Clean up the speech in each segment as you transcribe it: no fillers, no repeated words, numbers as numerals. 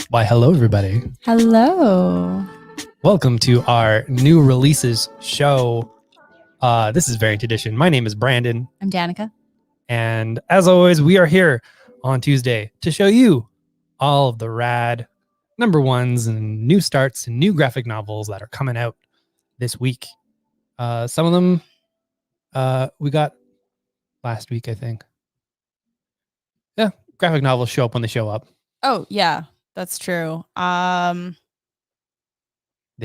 Why, hello, everybody. Hello. Welcome to our new releases show. This is Variant Edition. My name is Brandon. I'm Danica. And as always, we are here on Tuesday to show you all of the rad number ones and new starts and new graphic novels that are coming out this week. Some of them we got last week, I think. Yeah, graphic novels show up when they show up. Oh, yeah, that's true. They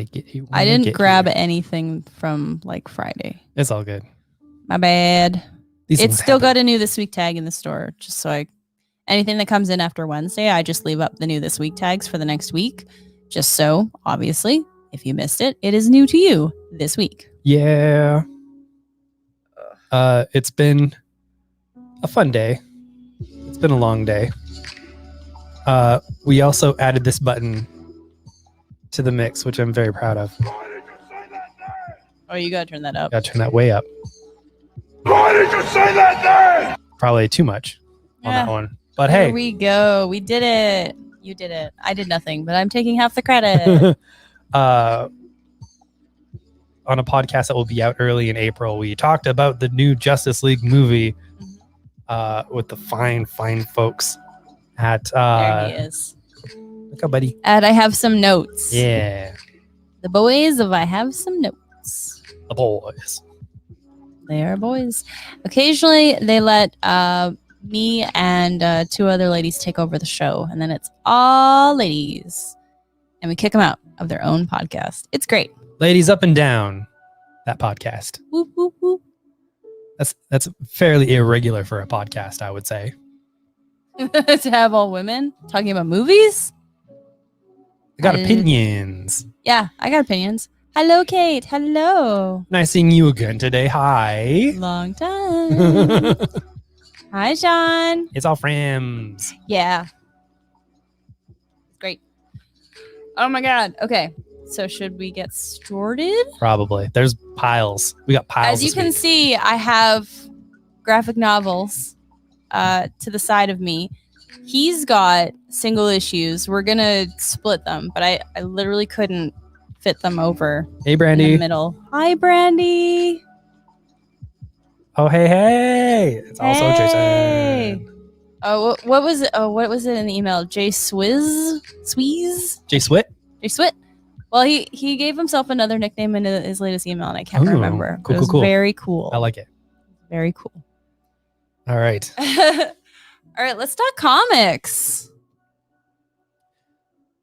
get here. I didn't grab anything from like Friday. It's all good. My bad. It's still got got a new this week tag in the store. Just so anything that comes in after Wednesday, I just leave up the new this week tags for the next week. Just so, obviously, if you missed it, it is new to you this week. Yeah. It's been a fun day. It's been a long day. We also added this button to the mix, which I'm very proud of. Oh, you gotta turn that up. Gotta turn that way up. Why did you say that name? Probably too much on that one. But There hey. we go. We did it. You did it. I did nothing, but I'm taking half the credit. On a podcast that will be out early in April, we talked about the new Justice League movie with the fine folks at There he is. look up, buddy. And I have some notes. Yeah, The boys of I have some notes. the boys. They are boys. Occasionally, they let me and two other ladies take over the show, and then it's all ladies, and we kick them out of their own podcast. It's great. Ladies up and down that podcast. Whoop, whoop, whoop. That's fairly irregular for a podcast, I would say. To have all women talking about movies? I got opinions. Yeah, I got opinions. Hello, Kate. Hello. Nice seeing you again today. Hi. Long time. Hi, Sean. It's all friends. Yeah. Great. Oh my God. Okay. So should we get started? Probably. There's piles. We got piles. As you can see, I have graphic novels to the side of me. He's got single issues. We're going to split them, but I literally couldn't fit them over. Hey, Brandy. In the middle. Hi, Brandy. Oh, hey. It's also Hey. Jason. Oh, what was it? Oh, what was it in the email? Jay Swiz? Sweez? Jay Swit? Jay Swit? Well, he gave himself another nickname in his latest email, and I can't remember. Cool, it was cool. Very cool. I like it. Very cool. All right. All right, let's talk comics.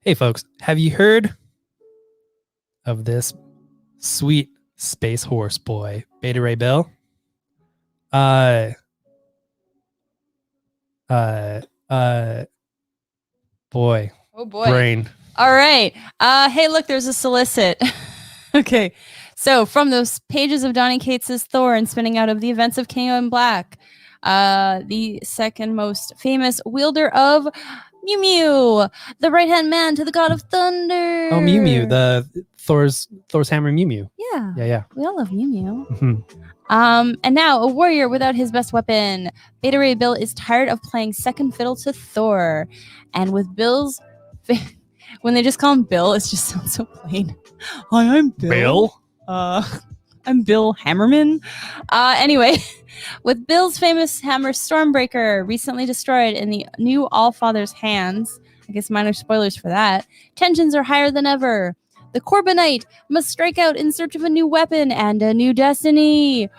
Hey, folks. Have you heard of this sweet space horse boy, Beta Ray Bill? Boy. Oh boy. Brain. All right. Hey, look, there's a solicit. Okay. So from those pages of Donny Cates' Thor and spinning out of the events of King in Black, the second most famous wielder of Mew Mew, the right-hand man to the god of thunder. Oh, Mew Mew, the Thor's hammer Mew Mew. Yeah. Yeah. We all love Mew Mew. Mhm. And now a warrior without his best weapon. Beta Ray Bill is tired of playing second fiddle to Thor. And with Bill's... when they just call him Bill, it just sounds so plain. Hi, I'm Bill. I'm Bill Hammerman. Anyway, with Bill's famous hammer Stormbreaker recently destroyed in the new Allfather's hands, I guess minor spoilers for that, tensions are higher than ever. The Corbinite must strike out in search of a new weapon and a new destiny,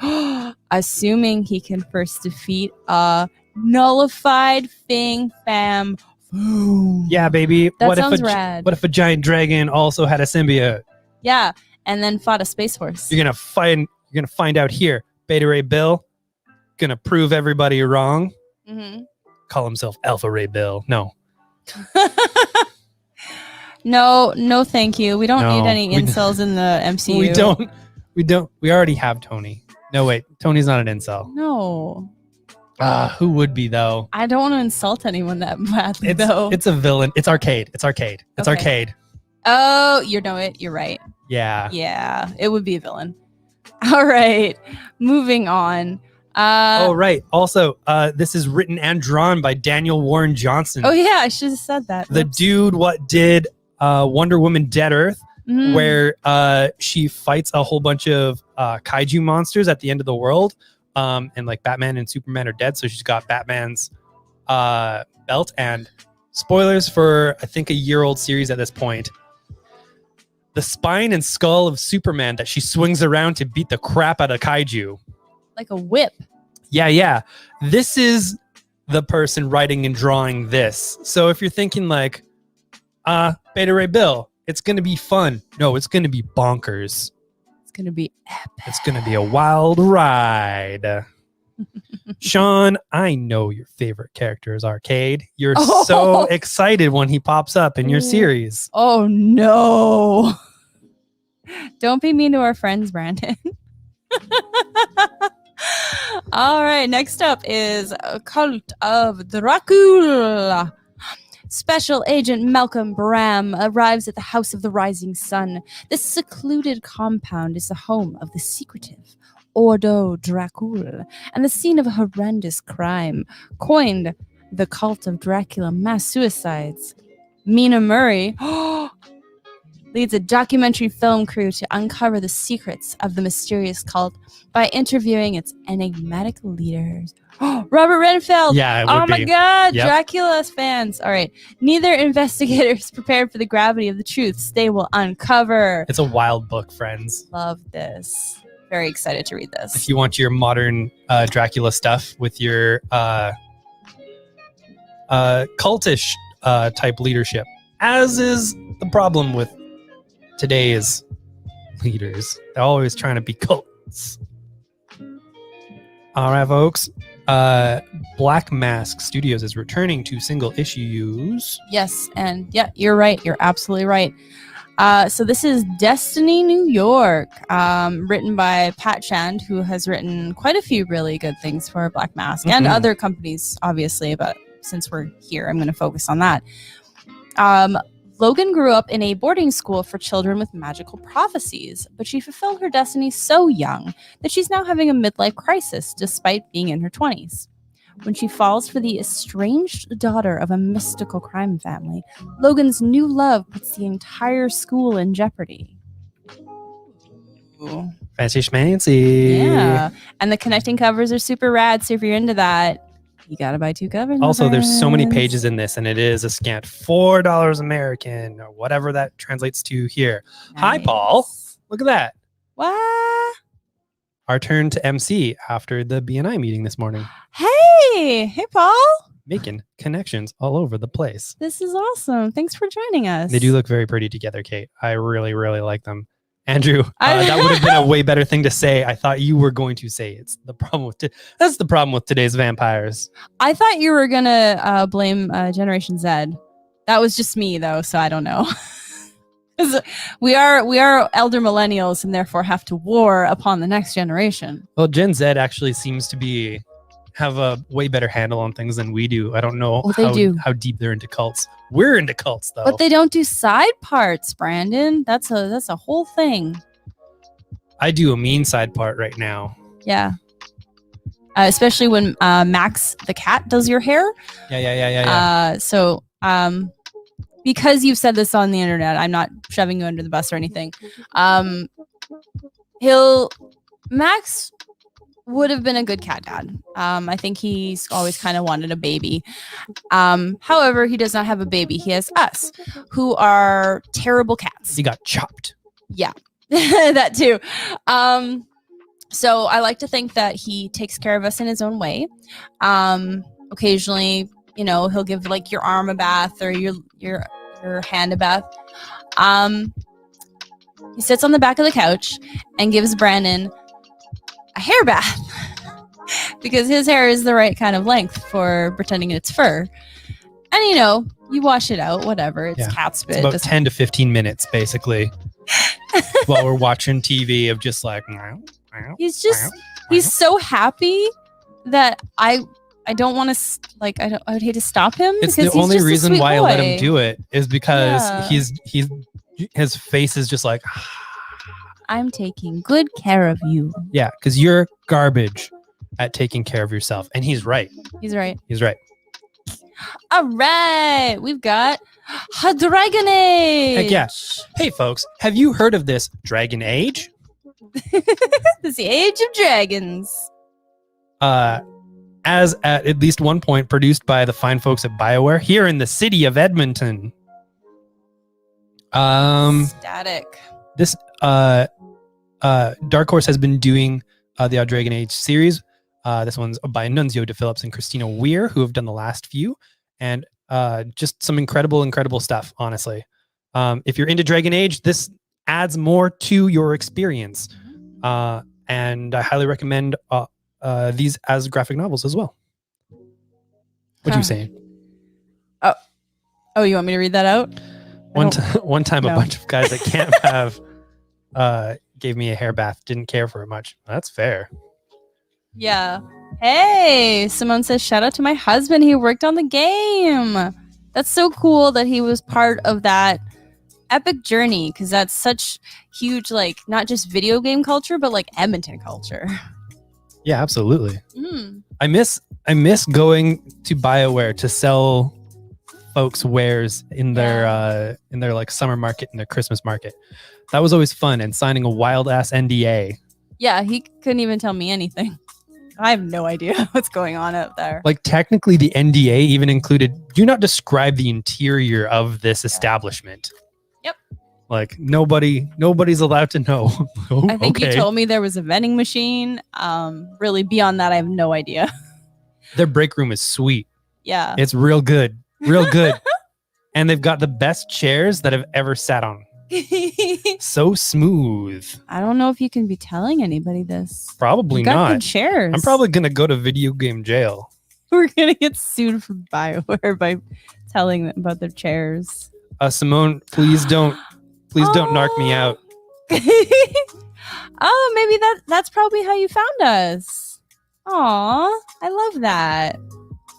assuming he can first defeat a nullified Fing Fam. Yeah, baby. That sounds rad. What if a giant dragon also had a symbiote? Yeah, and then fought a space horse. You're gonna find out here. Beta Ray Bill gonna prove everybody wrong. Mm-hmm. Call himself Alpha Ray Bill. No. No, thank you. We don't No, need any we incels in the MCU. We don't. We already have Tony. No, wait. Tony's not an incel. No. Who would be though? I don't want to insult anyone that badly though. It's a villain. It's Arcade. Okay. Arcade. Oh, you're right. Yeah. Yeah, it would be a villain. All right, moving on. Oh, right. Also, this is written and drawn by Daniel Warren Johnson. Oh yeah, I should have said that. The Whoops. dude what did Wonder Woman Dead Earth, Mm. where she fights a whole bunch of kaiju monsters at the end of the world, and like Batman and Superman are dead, so she's got Batman's belt. And spoilers for I think a year-old series at this point, the spine and skull of Superman that she swings around to beat the crap out of kaiju. Like a whip. Yeah. This is the person writing and drawing this. So if you're thinking like, Beta Ray Bill, it's going to be fun. No, it's going to be bonkers. It's going to be epic. It's going to be a wild ride. Sean, I know your favorite character is Arcade. You're so excited when he pops up in your series. Oh, no. Don't be mean to our friends, Brandon. All right, next up is Cult of Dracula. Special Agent Malcolm Bram arrives at the House of the Rising Sun. This secluded compound is the home of the secretive Ordo Dracul and the scene of a horrendous crime, coined the Cult of Dracula mass suicides. Mina Murray leads a documentary film crew to uncover the secrets of the mysterious cult by interviewing its enigmatic leaders. Robert Renfeld! Yeah, it oh would my be. god, Yep. Dracula's fans. All right. Neither investigator is prepared for the gravity of the truths they will uncover. It's a wild book, friends. Love this. Very excited to read this. If you want your modern Dracula stuff with your cultish type leadership, as is the problem with today's leaders. They're always trying to be cults. All right, folks. Black Mask Studios is returning to single issues. Yes, and yeah, you're right. You're absolutely right. So this is Destiny New York, written by Pat Shand, who has written quite a few really good things for Black Mask and other companies, obviously. But since we're here, I'm going to focus on that. Logan grew up in a boarding school for children with magical prophecies, but she fulfilled her destiny so young that she's now having a midlife crisis despite being in her 20s. When she falls for the estranged daughter of a mystical crime family, Logan's new love puts the entire school in jeopardy. Ooh. Fancy schmancy. Yeah, and the connecting covers are super rad, so if you're into that, you gotta buy 2 covers. Also, there's so many pages in this, and it is a scant $4 American, or whatever that translates to here. Hi, Paul. Look at that. What? Our turn to MC after the BNI meeting this morning. Hey, Paul. Making connections all over the place. This is awesome. Thanks for joining us. They do look very pretty together, Kate. I really, really like them. Andrew, that would have been a way better thing to say. I thought you were going to say it's the problem with that's the problem with today's vampires. I thought you were gonna blame Generation Z. That was just me, though, so I don't know. 'Cause we are elder millennials and therefore have to war upon the next generation. Well, Gen Z actually seems to have a way better handle on things than we do. I don't know how deep they're into cults. We're into cults, though. But they don't do side parts, Brandon. That's a whole thing. I do a mean side part right now. Yeah. Especially when Max the cat does your hair. Yeah. So because you've said this on the internet, I'm not shoving you under the bus or anything. Max would have been a good cat dad. I think he's always kind of wanted a baby. However, he does not have a baby. He has us, who are terrible cats. He got chopped. Yeah, that too. So I like to think that he takes care of us in his own way. Occasionally, he'll give like your arm a bath or your hand a bath. He sits on the back of the couch and gives Brandon a hair bath because his hair is the right kind of length for pretending it's fur. And you wash it out, whatever. It's cat spit. It's about 10 to 15 minutes, basically, while we're watching TV of just like. He's so happy that I don't want to I would hate to stop him. It's the only reason why I let him do it is because his face is just like. I'm taking good care of you. Yeah, because you're garbage. at taking care of yourself. And he's right. He's right. He's right. All right. We've got a Dragon Age. Heck yeah. Hey, folks, have you heard of this Dragon Age? It's the Age of Dragons. As at least one point produced by the fine folks at BioWare here in the city of Edmonton. Static. This Dark Horse has been doing the Dragon Age series. This one's by Nunzio De Phillips and Christina Weir, who have done the last few, and just some incredible stuff, honestly. If you're into Dragon Age, this adds more to your experience. And I highly recommend these as graphic novels as well. What are you saying? Oh, you want me to read that out? One time, a bunch of guys at camp have gave me a hair bath. Didn't care for it much. That's fair. Yeah. Hey, Simone says, shout out to my husband. He worked on the game. That's so cool that he was part of that epic journey, because that's such huge, like, not just video game culture, but like Edmonton culture. Yeah, absolutely. I miss going to BioWare to sell folks wares in their like summer market and their Christmas market. That was always fun, and signing a wild ass NDA. Yeah, he couldn't even tell me anything. I have no idea what's going on out there. Like, technically the NDA even included, do not describe the interior of this establishment. Yep. Like, nobody's allowed to know. Oh, I think you told me there was a vending machine. Really, beyond that, I have no idea. Their break room is sweet. Yeah. It's real good. Real good. And they've got the best chairs that I've ever sat on. So smooth. I don't know if you can be telling anybody this. Probably you got not. Good chairs. I'm probably going to go to video game jail. We're going to get sued from BioWare by telling them about their chairs. Simone, please don't narc me out. Oh, maybe that's probably how you found us. Aw, I love that.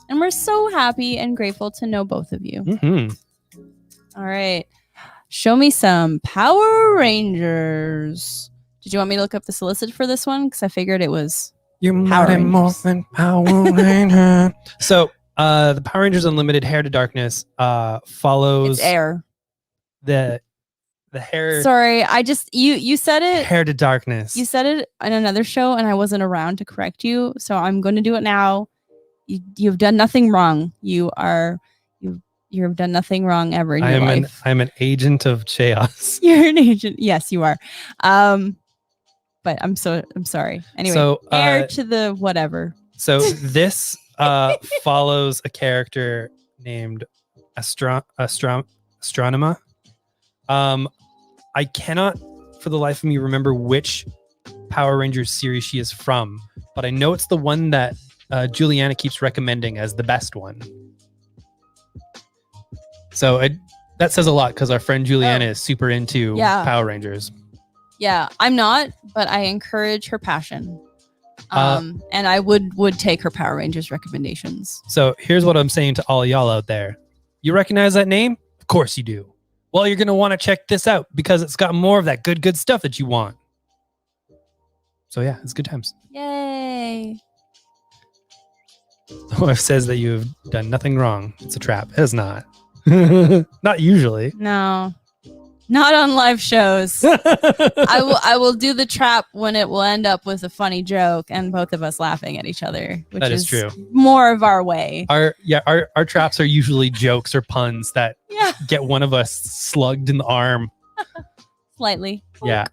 And we're so happy and grateful to know both of you. Mm-hmm. All right. Show me some Power Rangers. Did you want me to look up the solicit for this one? Because I figured it was Power Morphin Power Ranger. So, the Power Rangers Unlimited Hair to Darkness follows it's air. The hair. Sorry, I just you said it. Hair to Darkness. You said it in another show, and I wasn't around to correct you, so I'm going to do it now. You've done nothing wrong. You've done nothing wrong ever in your life. I'm an agent of chaos. You're an agent. Yes, you are. But I'm sorry. Anyway, so, heir to the whatever. So this follows a character named Astronema. I cannot for the life of me remember which Power Rangers series she is from, but I know it's the one that Juliana keeps recommending as the best one. So that says a lot, because our friend Juliana is super into Power Rangers. Yeah, I'm not, but I encourage her passion. And I would take her Power Rangers recommendations. So here's what I'm saying to all y'all out there. You recognize that name? Of course you do. Well, you're going to want to check this out, because it's got more of that good stuff that you want. So yeah, it's good times. Yay. The wife says that you've done nothing wrong. It's a trap. It's not. Not usually. No. Not on live shows. I will do the trap when it will end up with a funny joke and both of us laughing at each other, which that is true. More of our way. Our traps are usually jokes or puns that get one of us slugged in the arm. Slightly. Yeah.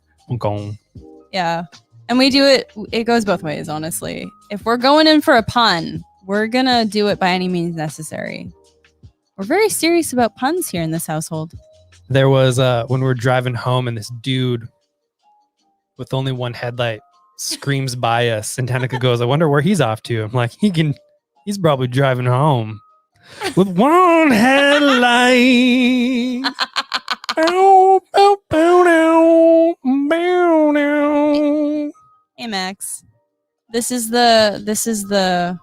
Yeah. And we do it goes both ways, honestly. If we're going in for a pun, we're gonna do it by any means necessary. We're very serious about puns here in this household. There was when we were driving home, and this dude with only one headlight screams by us, and Tanika goes, "I wonder where he's off to." I'm like, he's probably driving home with one headlight. Hey Max, this is the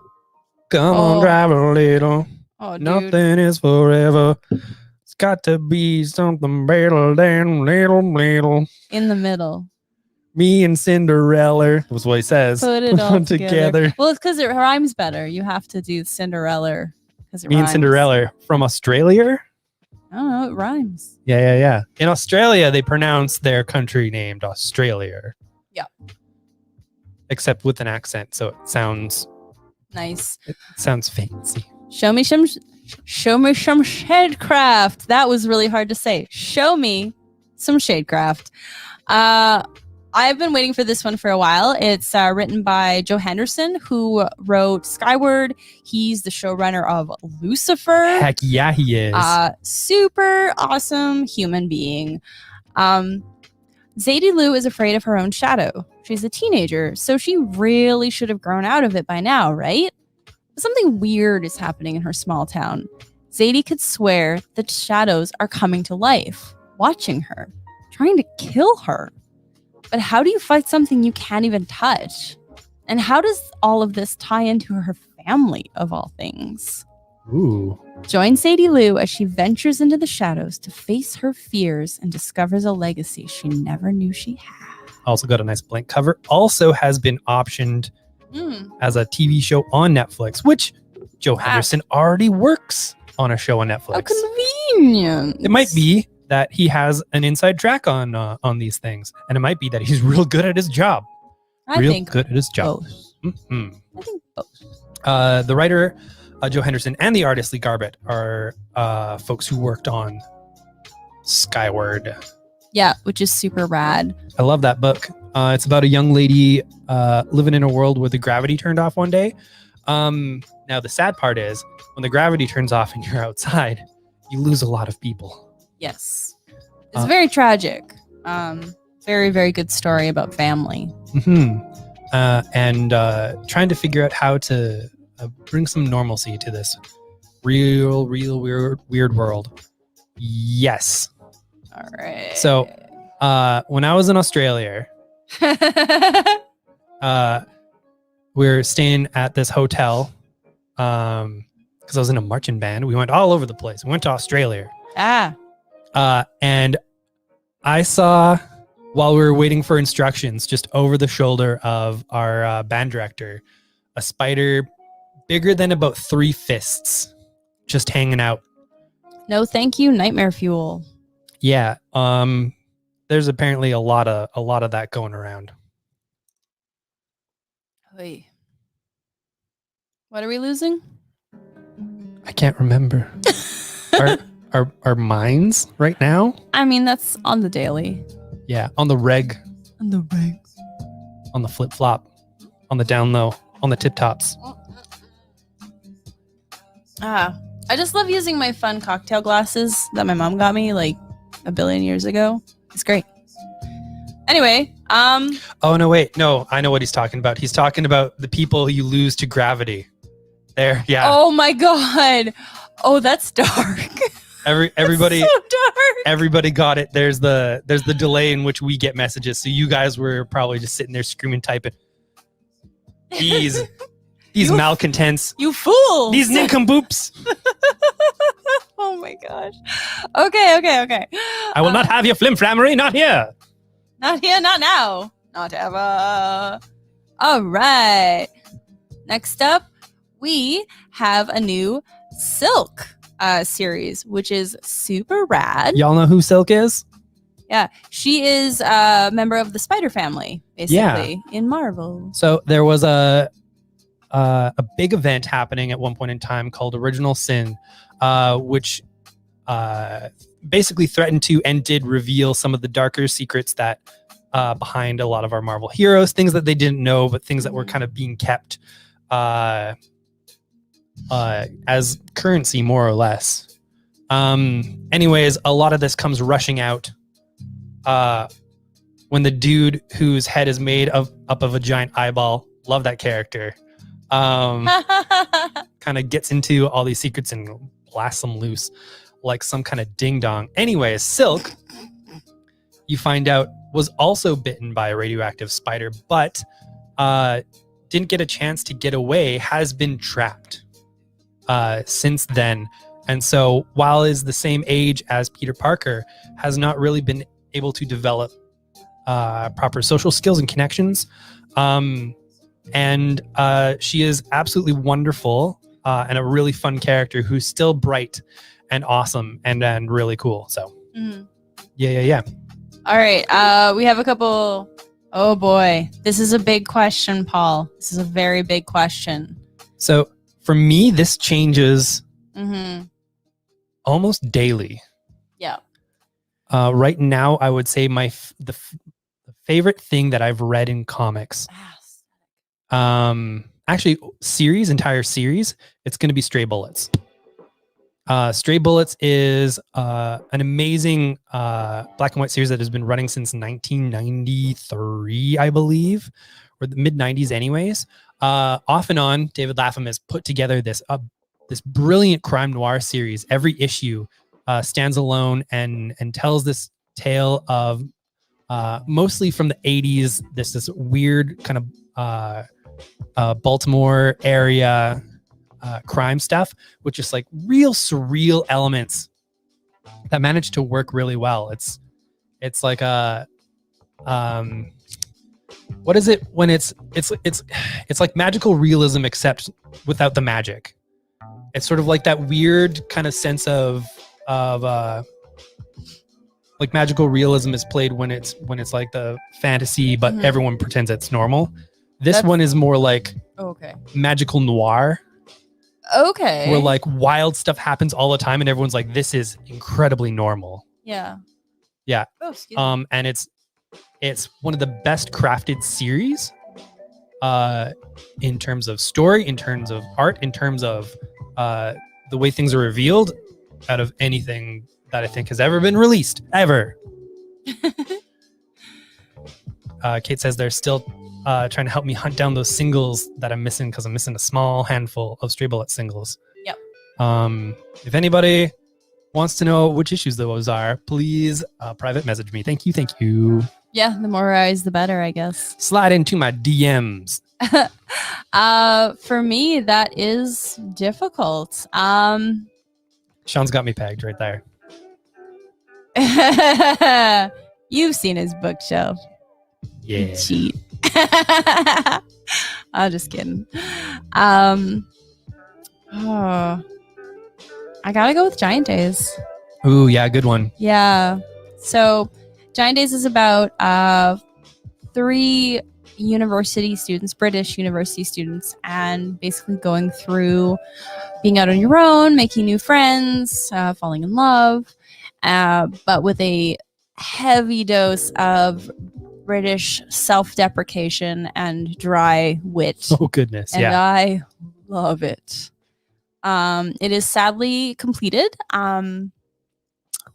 come on, drive a little. Oh, dude. Nothing is forever. Got to be something better than little. In the middle. Me and Cinderella was what he says. Put it all together. together. Well, it's because it rhymes better. You have to do Cinderella because it Me rhymes. and Cinderella from Australia. I don't know. It rhymes. Yeah. In Australia, they pronounce their country named Australia. Yeah. Except with an accent, so it sounds Nice. fancy. Show me some Shadecraft. That was really hard to say. Show me some Shadecraft. I've been waiting for this one for a while. It's written by Joe Henderson, who wrote Skyward. He's the showrunner of Lucifer. Heck yeah, he is. Super awesome human being. Zadie Lou is afraid of her own shadow. She's a teenager, so she really should have grown out of it by now, right? But something weird is happening in her small town. Zadie could swear that shadows are coming to life, watching her, trying to kill her. But how do you fight something you can't even touch? And how does all of this tie into her family, of all things? Ooh. Join Zadie Lou as she ventures into the shadows to face her fears and discovers a legacy she never knew she had. Also got a nice blank cover. Also has been optioned as a TV show on Netflix, which Joe Henderson already works on a show on Netflix. How convenient. It might be that he has an inside track on these things, and it might be that he's real good at his job. I Real think good at his job. both. Mhm. I think both. The writer, Joe Henderson, and the artist Lee Garbett are folks who worked on Skyward. Yeah, which is super rad. I love that book. It's about a young lady living in a world where the gravity turned off one day. Now, the sad part is when the gravity turns off and you're outside, you lose a lot of people. Yes. It's very tragic. Very, very good story about family. And trying to figure out how to bring some normalcy to this real weird world. Yes. All right. So when I was in Australia, we were staying at this hotel because I was in a marching band. We went all over the place. We went to Australia. And I saw, while we were waiting for instructions, just over the shoulder of our band director, a spider bigger than about 3 fists just hanging out. No, thank you. Nightmare fuel. Yeah. There's apparently a lot of that going around. Oy. What are we losing? I can't remember. Our minds right now? I mean, that's on the daily. Yeah, on the reg, On the regs. on the flip flop, on the down low, on the tip tops. I just love using my fun cocktail glasses that my mom got me like a billion years ago. It's great. Anyway, Oh no, wait, no, I know what he's talking about. He's talking about the people you lose to gravity. There, yeah. oh my god. Oh, that's dark. Everybody, So dark. everybody got it. There's the delay in which we get messages. So you guys were probably just sitting there screaming, typing. These You- malcontents, You fool. these nincompoops. Oh my gosh. Okay. I will not have your flimflammery, not here. Not here, not now. Not ever. All right. Next up, we have a new Silk series, which is super rad. Y'all know who Silk is? Yeah. She is a member of the Spider family, basically, in Marvel. So there was a big event happening at one point in time called Original Sin, which basically threatened to and did reveal some of the darker secrets that behind a lot of our Marvel heroes, things that they didn't know, but things that were kind of being kept as currency, more or less. Anyways, a lot of this comes rushing out when the dude whose head is made up of a giant eyeball, love that character, kind of gets into all these secrets and blasts them loose like some kind of ding dong. Anyways, Silk, you find out, was also bitten by a radioactive spider, but didn't get a chance to get away, has been trapped since then. And so while is the same age as Peter Parker, has not really been able to develop proper social skills and connections. And she is absolutely wonderful and a really fun character who's still bright and awesome and really cool. So yeah. All right. We have a couple. Oh boy, this is a big question, Paul. This is a very big question. So for me, this changes almost daily. Yeah. Right now, I would say the favorite thing that I've read in comics, actually entire series, it's going to be Stray Bullets. Stray Bullets is an amazing black and white series that has been running since 1993, I believe, or the mid 90s anyways. Off and on, David Lapham has put together this brilliant crime noir series. Every issue stands alone and tells this tale of mostly from the 80s, this weird kind of Baltimore area crime stuff, with just like real surreal elements that manage to work really well. It's like a what is it when it's like magical realism except without the magic. It's sort of like that weird kind of sense of like magical realism is played when it's like the fantasy, but everyone pretends it's normal. This one is more like magical noir. Okay. Where like wild stuff happens all the time and everyone's like, this is incredibly normal. Yeah. Yeah. Oh, excuse me. And it's one of the best crafted series in terms of story, in terms of art, in terms of the way things are revealed out of anything that I think has ever been released, ever. Kate says they're still trying to help me hunt down those singles that I'm missing because I'm missing a small handful of Stray Bullet singles. Yep. If anybody wants to know which issues those are, please private message me. Thank you. Yeah, the more eyes, the better, I guess. Slide into my DMs. For me, that is difficult. Sean's got me pegged right there. You've seen his bookshelf. Yeah. You cheat. I'm just kidding. I gotta go with Giant Days. Ooh, yeah, good one. Yeah. So Giant Days is about 3 university students, British university students, and basically going through being out on your own, making new friends, falling in love, but with a heavy dose of British self-deprecation and dry wit. Oh, goodness. And yeah. I love it. It is sadly completed,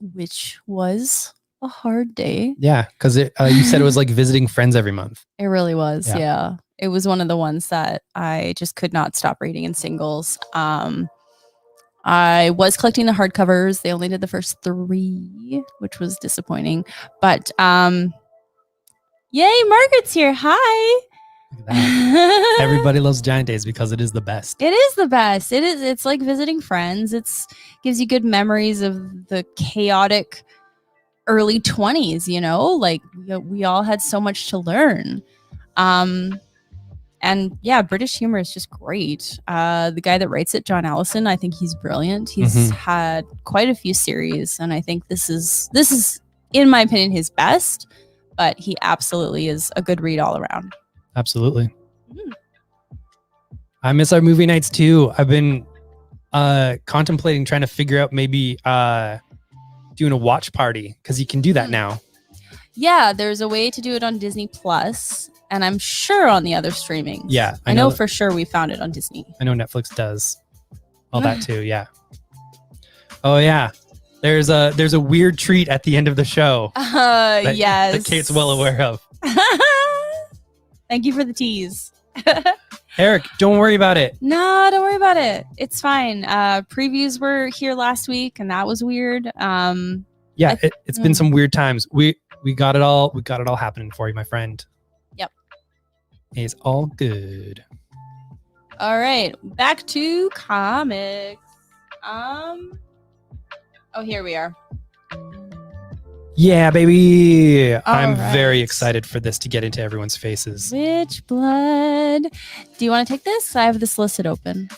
which was a hard day. Yeah, because you said it was like visiting friends every month. It really was. Yeah. It was one of the ones that I just could not stop reading in singles. I was collecting the hardcovers. They only did the first 3, which was disappointing. But yay, Margaret's here. Hi. Look at that. Everybody loves Giant Days because it is the best. It is the best. It is. It's like visiting friends. It's gives you good memories of the chaotic early 20s, you know, like we all had so much to learn. And yeah, British humor is just great. The guy that writes it, John Allison, I think he's brilliant. He's had quite a few series, and I think this is, in my opinion, his best, but he absolutely is a good read all around. Absolutely. I miss our movie nights too. I've been contemplating trying to figure out maybe doing a watch party, because you can do that now. Yeah, there's a way to do it on Disney Plus, and I'm sure on the other streaming. Yeah, I know for sure we found it on Disney. I know Netflix does all that too. Yeah. Oh yeah, there's a weird treat at the end of the show. Yes, that Kate's well aware of. Thank you for the tease. Eric, don't worry about it. No, don't worry about it. It's fine. Previews were here last week, and that was weird. Yeah, it's been some weird times. We got it all. We got it all happening for you, my friend. Yep. It's all good. All right, back to comics. Oh, here we are. Yeah, baby. I'm right. very excited for this to get into everyone's faces. Witchblood. Do you want to take this? I have the solicit open.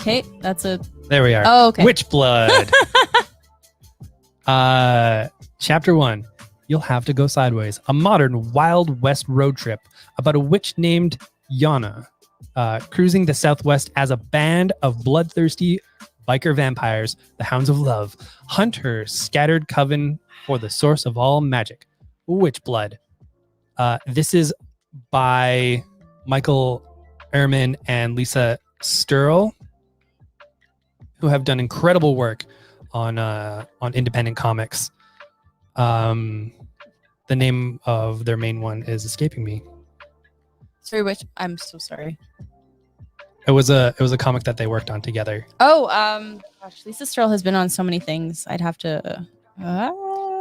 Okay, that's a... There we are. Oh, okay. Witchblood. Chapter 1. You'll have to go sideways. A modern Wild West road trip about a witch named Yana, cruising the Southwest as a band of bloodthirsty biker vampires, the Hounds of Love, hunt her scattered coven for the source of all magic, Witchblood. This is by Michael Ehrman and Lisa Sturl, who have done incredible work on independent comics. The name of their main one is escaping me. Sorry, which I'm so sorry. It was a comic that they worked on together. Oh, gosh, Lisa Sturl has been on so many things. I'd have to.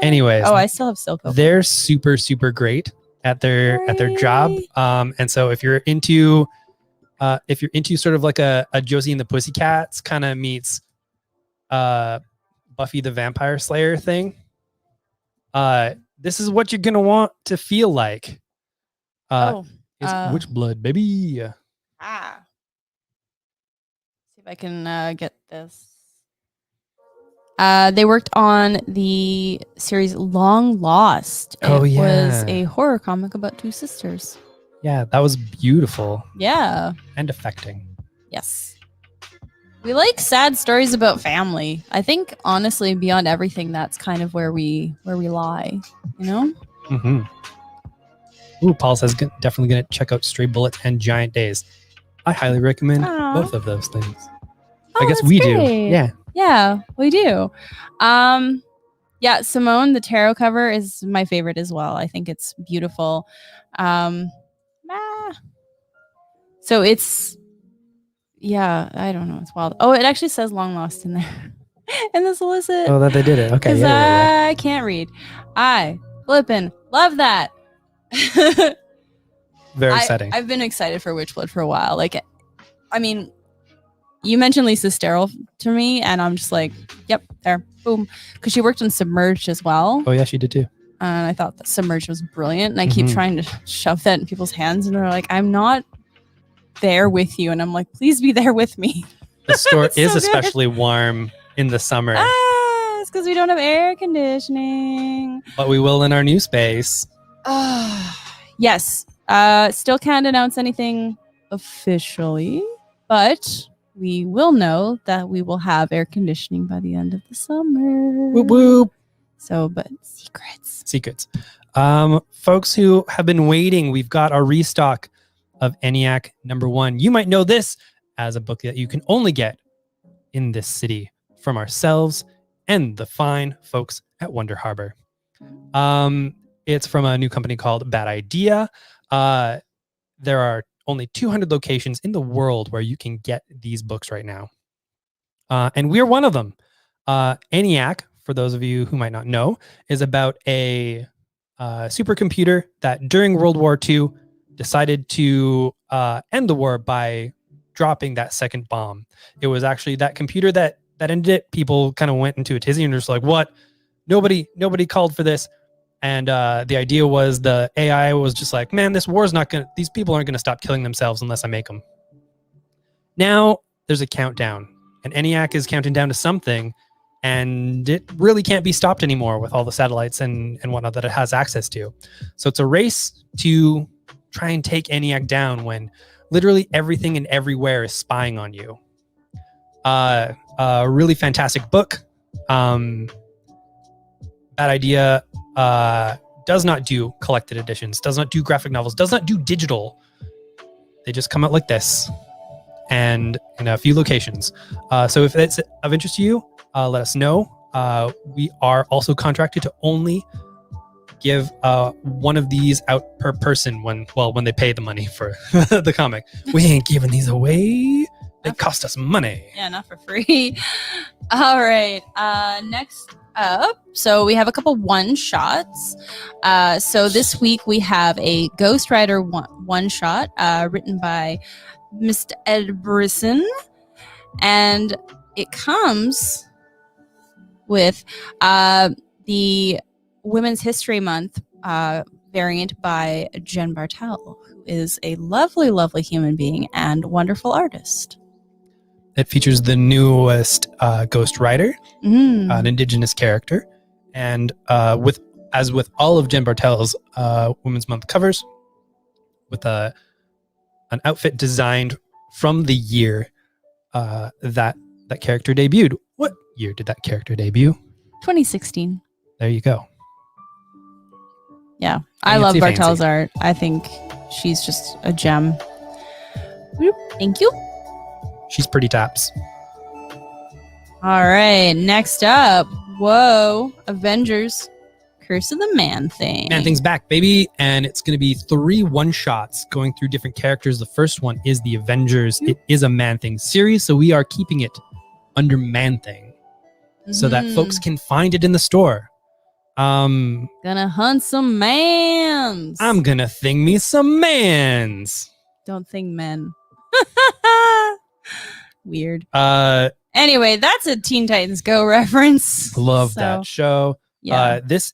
Anyways, oh, I still have Silk open. They're super great at their job. And so if you're into sort of like a Josie and the Pussycats kind of meets Buffy the Vampire Slayer thing, this is what you're gonna want to feel like. It's Witchblood, baby. See if I can get this. They worked on the series Long Lost. It was a horror comic about two sisters. Yeah, that was beautiful. Yeah. And affecting. Yes. We like sad stories about family. I think, honestly, beyond everything, that's kind of where we lie, you know? Mm-hmm. Ooh, Paul says definitely going to check out Stray Bullets and Giant Days. I highly recommend both of those things. I guess we do. Yeah, we do. Yeah, Simone, the tarot cover is my favorite as well. I think it's beautiful. So it's, yeah, I don't know. It's wild. Oh, it actually says Long Lost in there. In the solicit. Oh, that they did it. Okay. Yeah. I can't read. I flippin' love that. Very exciting. I've been excited for Witchblood for a while. Like, I mean, you mentioned Lisa Sturl to me, and I'm just like, yep, there, boom. Because she worked on Submerged as well. Oh, yeah, she did too. And I thought that Submerged was brilliant. And I keep trying to shove that in people's hands, and they're like, I'm not there with you. And I'm like, please be there with me. The store is especially warm in the summer. It's because we don't have air conditioning. But we will in our new space. Yes. Still can't announce anything officially, but we will know that we will have air conditioning by the end of the summer. Whoop whoop. So, but secrets. Folks who have been waiting, we've got our restock of ENIAC #1. You might know this as a book that you can only get in this city from ourselves and the fine folks at Wonder Harbor. It's from a new company called Bad Idea. There are only 200 locations in the world where you can get these books right now. And we're one of them. ENIAC, for those of you who might not know, is about a supercomputer that during World War II decided to end the war by dropping that second bomb. It was actually that computer that ended it. People kind of went into a tizzy and just like, what? Nobody called for this. And the idea was the AI was just like, man, this war's not going to, these people aren't going to stop killing themselves unless I make them. Now there's a countdown, and ENIAC is counting down to something, and it really can't be stopped anymore with all the satellites and whatnot that it has access to. So it's a race to try and take ENIAC down when literally everything and everywhere is spying on you. A really fantastic book. Bad Idea does not do collected editions, does not do graphic novels, does not do digital. They just come out like this and in a few locations. So if it's of interest to you, let us know. We are also contracted to only give one of these out per person when they pay the money for the comic. We ain't giving these away. They cost us money. Yeah, not for free. All right. Next up, so we have a couple one-shots. So this week we have a Ghost Rider one-shot written by Mr. Ed Brisson. And it comes with the Women's History Month variant by Jen Bartel, who is a lovely, lovely human being and wonderful artist. It features the newest Ghost Rider, an indigenous character, and with all of Jen Bartel's Women's Month covers, with an outfit designed from the year that character debuted. What year did that character debut? 2016. There you go. Yeah, I love Bartel's art. I think she's just a gem. Thank you. She's pretty taps. All right, next up. Whoa, Avengers, Curse of the Man-Thing. Man-Thing's back, baby, and it's going to be 3 one-shots going through different characters. The first one is the Avengers. It is a Man-Thing series, so we are keeping it under Man-Thing so that folks can find it in the store. Gonna hunt some mans. I'm gonna thing me some mans. Don't thing men. Weird. Anyway, Anyway, that's a Teen Titans Go reference. love that show. Yeah. This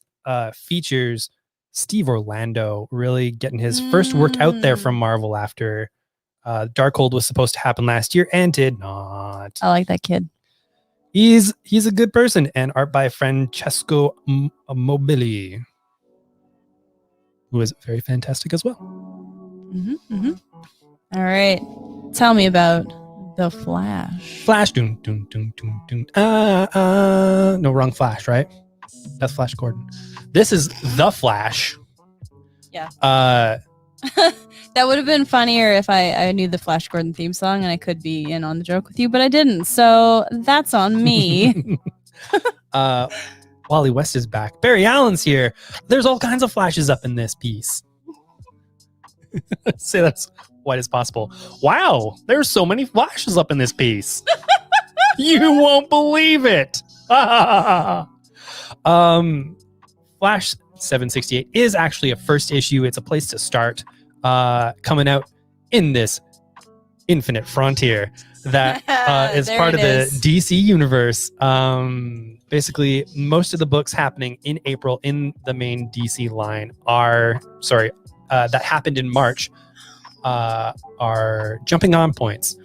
features Steve Orlando really getting his first work out there from Marvel after Darkhold was supposed to happen last year and did not. I like that kid. He's a good person, and art by Francesco Mobili, who is very fantastic as well. All right. Tell me about The Flash. Flash, doom, doom, doom, doom, doom. No, wrong Flash, right? That's Flash Gordon. This is The Flash. Yeah. That would have been funnier if I knew the Flash Gordon theme song and I could be in on the joke with you, but I didn't. So that's on me. Wally West is back. Barry Allen's here. There's all kinds of Flashes up in this piece. Say that's white as possible. Wow, there's so many Flashes up in this piece. You won't believe it. Flash 768 is actually a first issue. It's a place to start. Coming out in this infinite frontier that is part of the DC universe. Basically, most of the books happening in April in the main DC line that happened in March are jumping on points,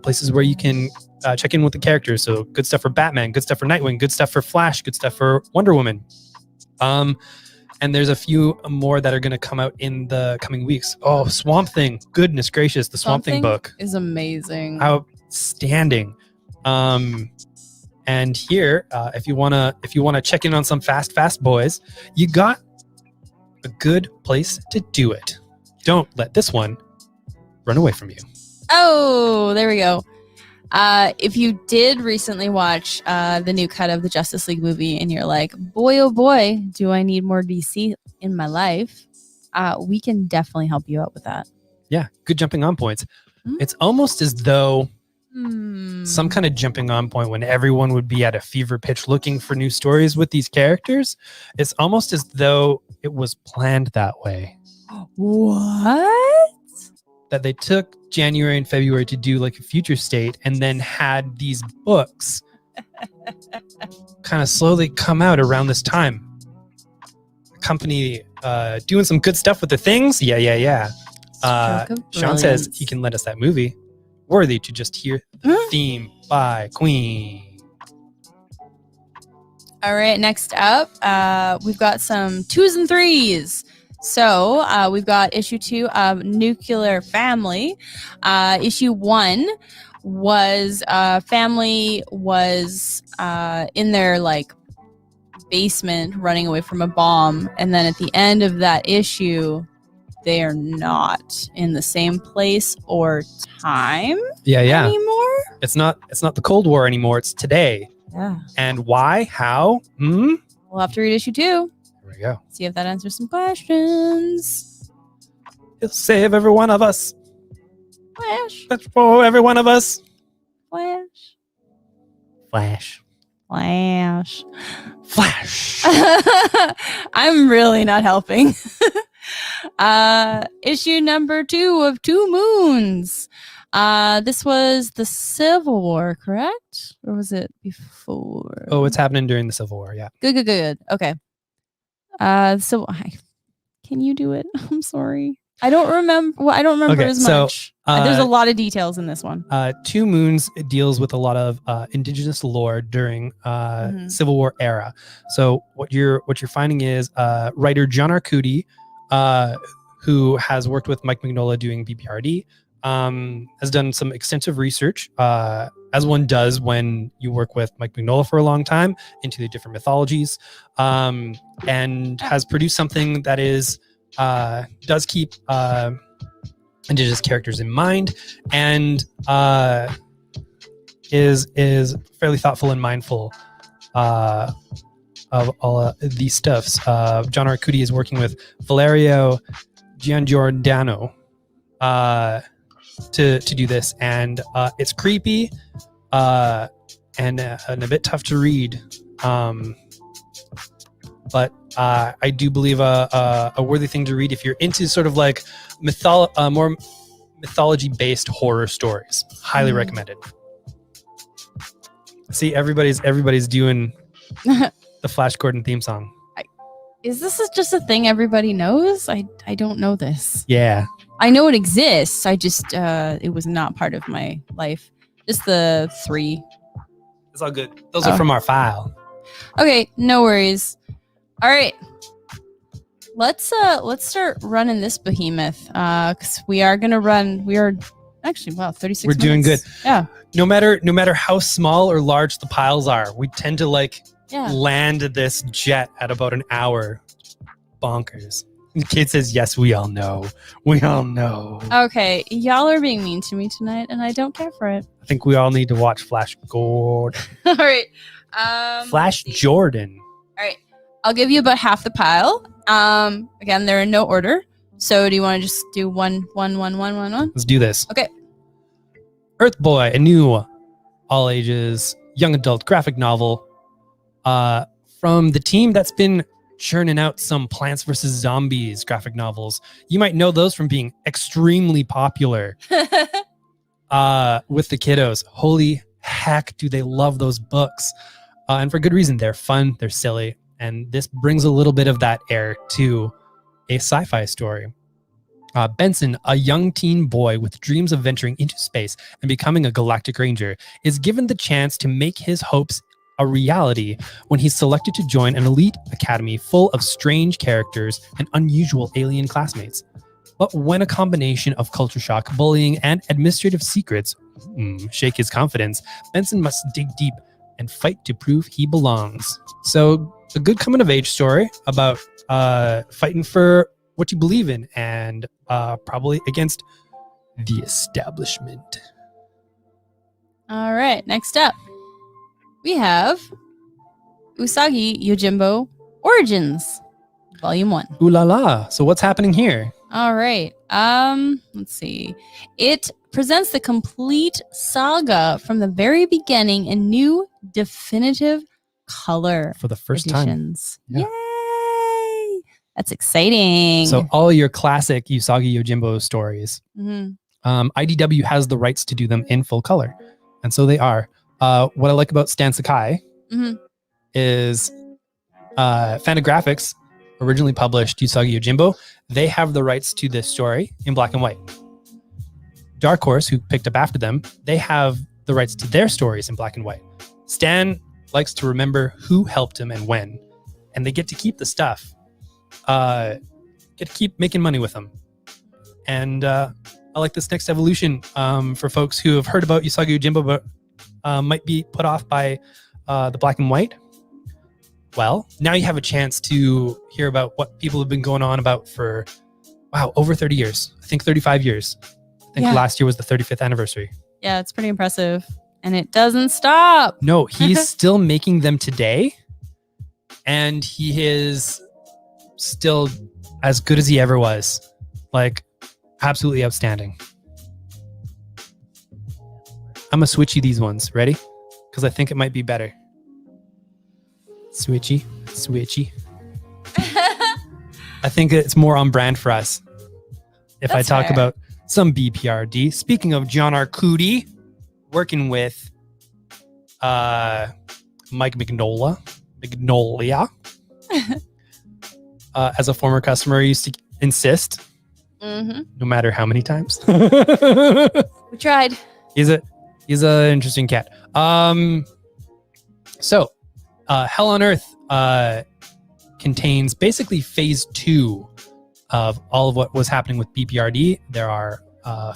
places where you can check in with the characters. So good stuff for Batman, good stuff for Nightwing, good stuff for Flash, good stuff for Wonder Woman. And there's a few more that are going to come out in the coming weeks. Oh, Swamp Thing. Goodness gracious. The Swamp Thing book is amazing. Outstanding. And here, if you want to check in on some fast boys, you got a good place to do it. Don't let this one run away from you. Oh, there we go. If you did recently watch the new cut of the Justice League movie and you're like, boy, oh boy, do I need more DC in my life, we can definitely help you out with that. Yeah, good jumping on points. It's almost as though some kind of jumping on point when everyone would be at a fever pitch looking for new stories with these characters. It's almost as though it was planned that way. What? That they took January and February to do like a future state and then had these books kind of slowly come out around this time. The company doing some good stuff with the things. Yeah. Sean says he can lend us that movie. Worthy to just hear the theme by Queen. All right, next up, we've got some 2s and 3s. So we've got issue 2 of Nuclear Family. Issue 1 was family was in their like basement running away from a bomb, and then at the end of that issue, they are not in the same place or time anymore. It's not the Cold War anymore. It's today. Yeah. And why? How? We'll have to read issue 2. Here we go. See if that answers some questions. He'll save every one of us. Flash. That's for every one of us. Flash. Flash. Flash. Flash. I'm really not helping. Issue number 2 of 2 Moons. This was the Civil War, correct? Or was it before? Oh, it's happening during the Civil War. Yeah. Good. Okay. Can you do it? I'm sorry. I don't remember. Well, I don't remember Okay, as so, much. There's a lot of details in this one. Two Moons deals with a lot of indigenous lore during Civil War era. So what you're finding is writer John Arcudi, who has worked with Mike Mignola doing BPRD, has done some extensive research, as one does when you work with Mike Mignola for a long time, into the different mythologies, and has produced something that is does keep indigenous characters in mind, and is fairly thoughtful and mindful of all these stuffs. John Arcudi is working with Valerio Giangiordano to do this, and it's creepy and a bit tough to read, but I do believe a worthy thing to read if you're into sort of like more mythology-based horror stories. Highly recommended. See, everybody's doing the Flash Gordon theme song. Is this just a thing everybody knows? I don't know this. Yeah. I know it exists. I just it was not part of my life. Just the 3. It's all good. Those are from our file. Okay, no worries. All right. Let's start running this behemoth. Cause we are actually 36 We're doing good. Yeah. No matter how small or large the piles are, we tend to land this jet at about an hour. Bonkers. And the kid says, yes, we all know. We all know. Okay, y'all are being mean to me tonight, and I don't care for it. I think we all need to watch Flash Gordon. All right. Flash Jordan. All right. I'll give you about half the pile. Again, they're in no order. So do you want to just do one? Let's do this. Okay. Earth Boy, a new all ages young adult graphic novel from the team that's been churning out some Plants vs. Zombies graphic novels. You might know those from being extremely popular with the kiddos. Holy heck, do they love those books. And for good reason. They're fun, they're silly, and this brings a little bit of that air to a sci-fi story. Benson, a young teen boy with dreams of venturing into space and becoming a galactic ranger, is given the chance to make his hopes a reality when he's selected to join an elite academy full of strange characters and unusual alien classmates. But when a combination of culture shock, bullying, and administrative secrets shake his confidence, Benson must dig deep and fight to prove he belongs. So, a good coming-of-age story about fighting for what you believe in and probably against the establishment. All right, next up, we have Usagi Yojimbo Origins, Volume 1. Ooh la la. So what's happening here? All right. Let's see. It presents the complete saga from the very beginning in new definitive color For the first editions. time. Yeah. Yay! That's exciting. So all your classic Usagi Yojimbo stories, Mhm. IDW has the rights to do them in full color. And so they are. What I like about Stan Sakai Mhm. is Fantagraphics originally published Usagi Yojimbo. They have the rights to this story in black and white. Dark Horse, who picked up after them, they have the rights to their stories in black and white. Stan likes to remember who helped him and when, and they get to keep the stuff. Get to keep making money with them. And I like this next evolution for folks who have heard about Usagi Yojimbo but might be put off by the black and white. Well, now you have a chance to hear about what people have been going on about for, over 30 years. I think 35 years. I think last year was the 35th anniversary. Yeah, it's pretty impressive. And it doesn't stop. No, he's still making them today. And he is still as good as he ever was. Like, absolutely outstanding. I'm going to switch you these ones. Ready? Because I think it might be better. Switchy. I think it's more on brand for us. If That's I talk fair. about some BPRD. Speaking of John Arcudi, working with Mike Magnolia. As a former customer, I used to insist, no matter how many times. We tried. He's an interesting cat. So Hell on Earth contains basically phase 2 of all of what was happening with BPRD. There are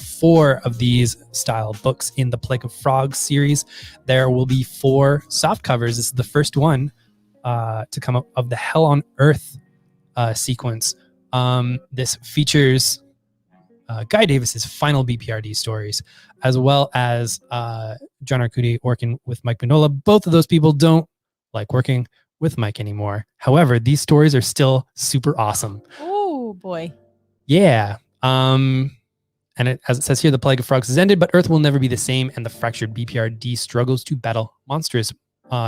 4 of these style books in the Plague of Frogs series. There will be 4 soft covers. This is the first one to come up of the Hell on Earth sequence. This features Guy Davis's final BPRD stories, as well as John Arcudi working with Mike Mignola. Both of those people don't like working with Mike anymore. However, these stories are still super awesome. Oh boy. Yeah. And as it says here, the Plague of Frogs has ended, but Earth will never be the same, and the fractured BPRD struggles to battle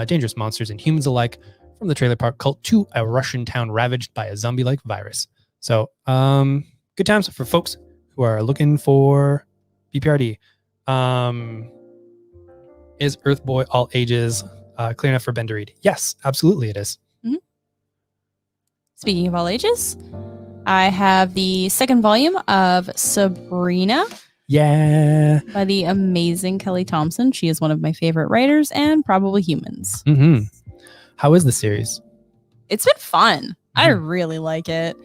dangerous monsters and humans alike, from the trailer park cult to a Russian town ravaged by a zombie-like virus. So, good times for folks who are looking for BPRD. Is Earth Boy all ages clear enough for Ben to read? Yes, absolutely it is. Speaking of all ages, I have the second volume of Sabrina. Yeah. By the amazing Kelly Thompson. She is one of my favorite writers and probably humans. How is the series? It's been fun. I really like it.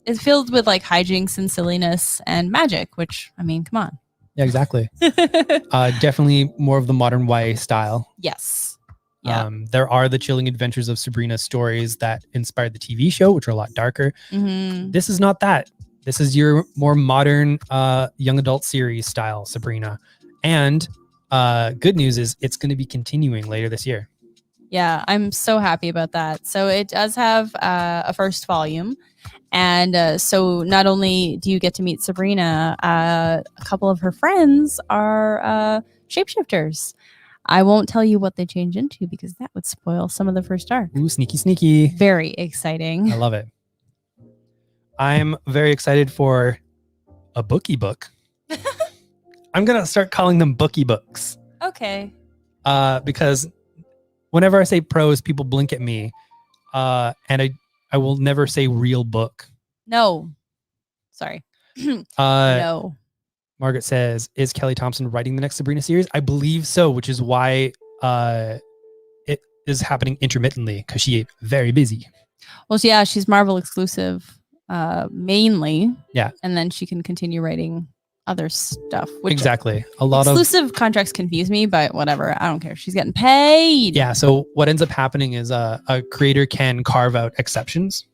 It's filled with like hijinks and silliness and magic, which, I mean, come on. Yeah, exactly. Definitely more of the modern YA style. Yes. Yeah. There are the chilling adventures of Sabrina stories that inspired the TV show, which are a lot darker. This is not that. This is your more modern young adult series style Sabrina. And good news is it's going to be continuing later this year. Yeah, I'm so happy about that. So it does have a first volume. And so not only do you get to meet Sabrina, a couple of her friends are shapeshifters. I won't tell you what they change into because that would spoil some of the first arc. Ooh, sneaky, sneaky. Very exciting. I love it. I'm very excited for a bookie book. I'm going to start calling them bookie books. Okay. Because whenever I say prose, people blink at me. And I will never say real book. No. Sorry. No. Margaret says, is Kelly Thompson writing the next Sabrina series? I believe so, which is why it is happening intermittently, because she's very busy. Well, yeah, she's Marvel exclusive mainly. Yeah. And then she can continue writing other stuff. Which exactly. A lot exclusive contracts confuse me, but whatever. I don't care. She's getting paid. Yeah. So what ends up happening is a creator can carve out exceptions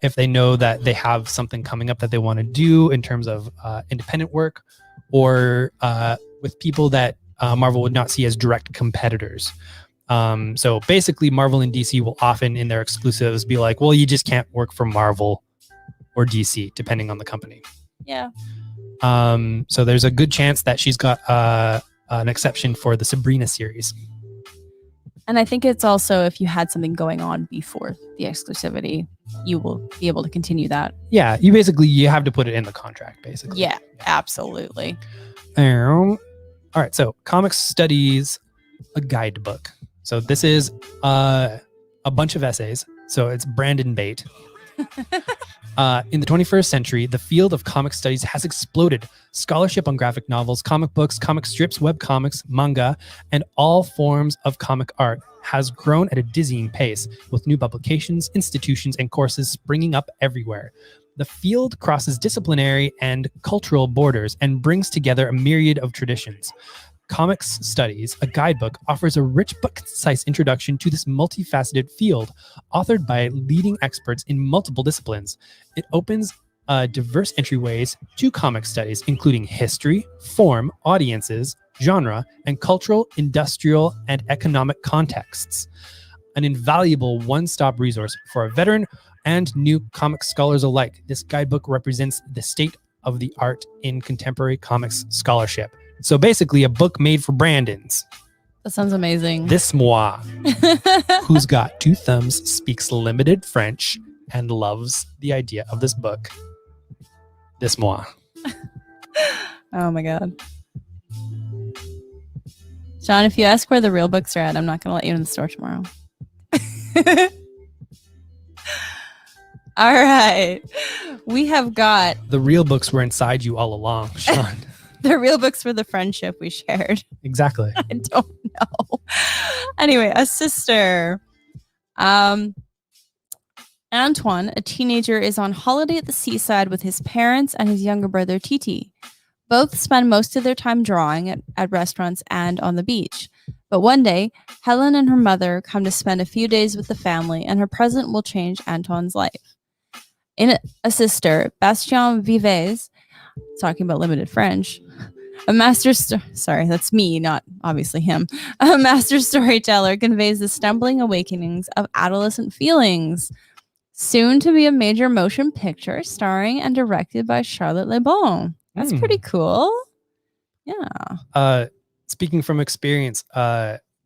if they know that they have something coming up that they want to do in terms of independent work, or with people that Marvel would not see as direct competitors. So basically Marvel and DC will often in their exclusives be like, well, you just can't work for Marvel or DC depending on the company. Yeah. So there's a good chance that she's got an exception for the Sabrina series. And I think it's also, if you had something going on before the exclusivity, you will be able to continue that. Yeah, you have to put it in the contract, basically. Yeah, absolutely. All right, so Comics Studies, a guidebook. So this is a bunch of essays. So it's Brandon bait. In the 21st century, the field of comic studies has exploded. Scholarship on graphic novels, comic books, comic strips, web comics, manga, and all forms of comic art has grown at a dizzying pace, with new publications, institutions, and courses springing up everywhere. The field crosses disciplinary and cultural borders and brings together a myriad of traditions. Comics Studies, a guidebook, offers a rich but concise introduction to this multifaceted field, authored by leading experts in multiple disciplines. It opens diverse entryways to comic studies, including history, form, audiences, genre, and cultural, industrial, and economic contexts. An invaluable one-stop resource for a veteran and new comic scholars alike, this guidebook represents the state of the art in contemporary comics scholarship. So basically a book made for Brandons. That sounds amazing. This moi, who's got 2 thumbs, speaks limited French, and loves the idea of this book. this moi. Oh my god. Sean, if you ask where the real books are at, I'm not going to let you in the store tomorrow. All right. We have got The real books were inside you all along, Sean. the real books for the friendship we shared. Exactly. I don't know. Anyway, a sister. Antoine, a teenager, is on holiday at the seaside with his parents and his younger brother, Titi. Both spend most of their time drawing at restaurants and on the beach. But one day, Helen and her mother come to spend a few days with the family, and her present will change Antoine's life. In A Sister, Bastien Vives, talking about limited French, sorry, that's me, not obviously him. A master storyteller conveys the stumbling awakenings of adolescent feelings. Soon to be a major motion picture starring and directed by Charlotte Le Bon. That's pretty cool. Yeah. Speaking from experience,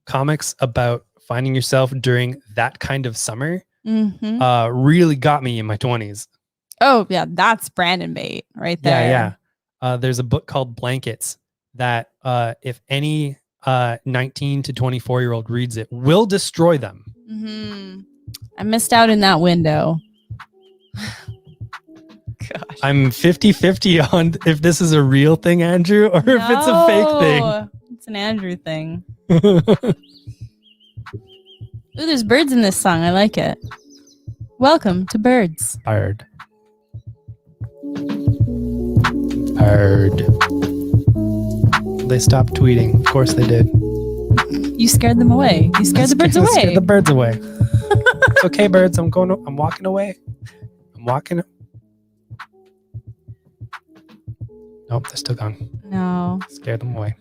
comics about finding yourself during that kind of summer really got me in my 20s. Oh, yeah. That's Brandon bait right there. Yeah. There's a book called Blankets that if any 19 to 24-year-old reads it, will destroy them. I missed out in that window. Gosh. I'm 50-50 on if this is a real thing, Andrew, or if it's a fake thing. It's an Andrew thing. Ooh, there's birds in this song. I like it. Welcome to Birds. Bird. They stopped tweeting. Of course they did. You scared them away. You scared the birds away. Scared the birds away. It's okay, birds. I'm walking away. I'm walking. Nope, they're still gone. No. Scared them away.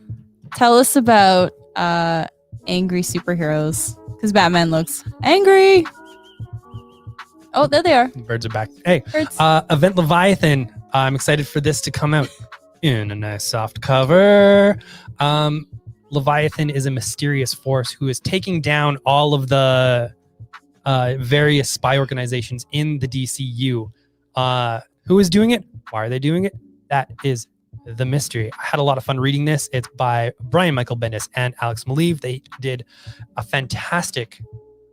Tell us about angry superheroes. Because Batman looks angry. Oh, there they are. Birds are back. Hey, Birds. Event Leviathan. I'm excited for this to come out in a nice soft cover. Leviathan is a mysterious force who is taking down all of the various spy organizations in the DCU. Who is doing it? Why are they doing it? That is the mystery. I had a lot of fun reading this. It's by Brian Michael Bendis and Alex Maleev. They did a fantastic,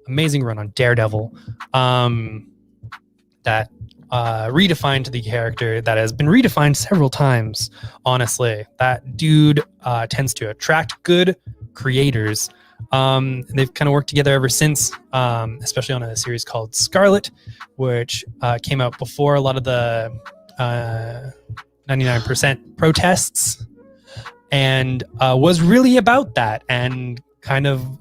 amazing run on Daredevil that redefined the character that has been redefined several times. Honestly, that dude tends to attract good creators. They've kind of worked together ever since, especially on a series called Scarlet, which came out before a lot of the 99% protests, and was really about that and kind of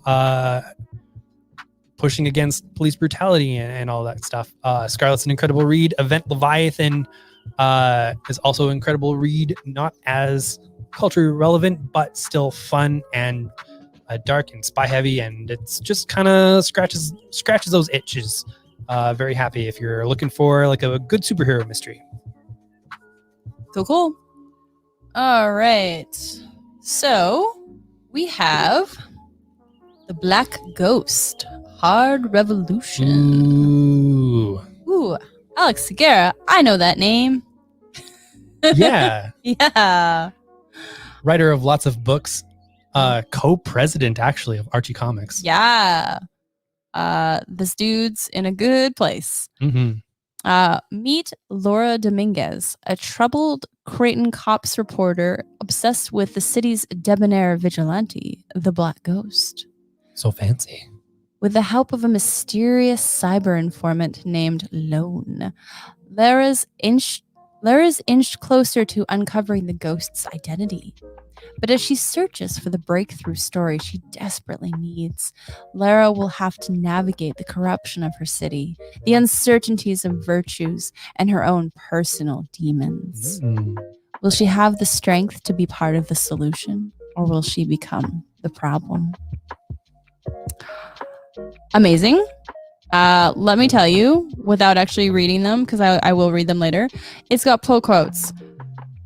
pushing against police brutality and all that stuff. Scarlet's an incredible read. Event Leviathan is also an incredible read, not as culturally relevant, but still fun and dark and spy heavy, and it's just kind of scratches those itches. Very happy if you're looking for like a good superhero mystery. Cool. All right. So we have The Black Ghost, Hard Revolution. Ooh. Alex Segura. I know that name. Yeah. Yeah. Writer of lots of books. Co-president, actually, of Archie Comics. Yeah. This dude's in a good place. Meet Laura Dominguez, a troubled Creighton cops reporter obsessed with the city's debonair vigilante, the Black Ghost. So fancy. With the help of a mysterious cyber informant named Lone, Lara's inched closer to uncovering the ghost's identity. But as she searches for the breakthrough story she desperately needs, Lara will have to navigate the corruption of her city, the uncertainties of virtues, and her own personal demons. Will she have the strength to be part of the solution, or will she become the problem? Amazing. Let me tell you, without actually reading them, because I will read them later, it's got pull quotes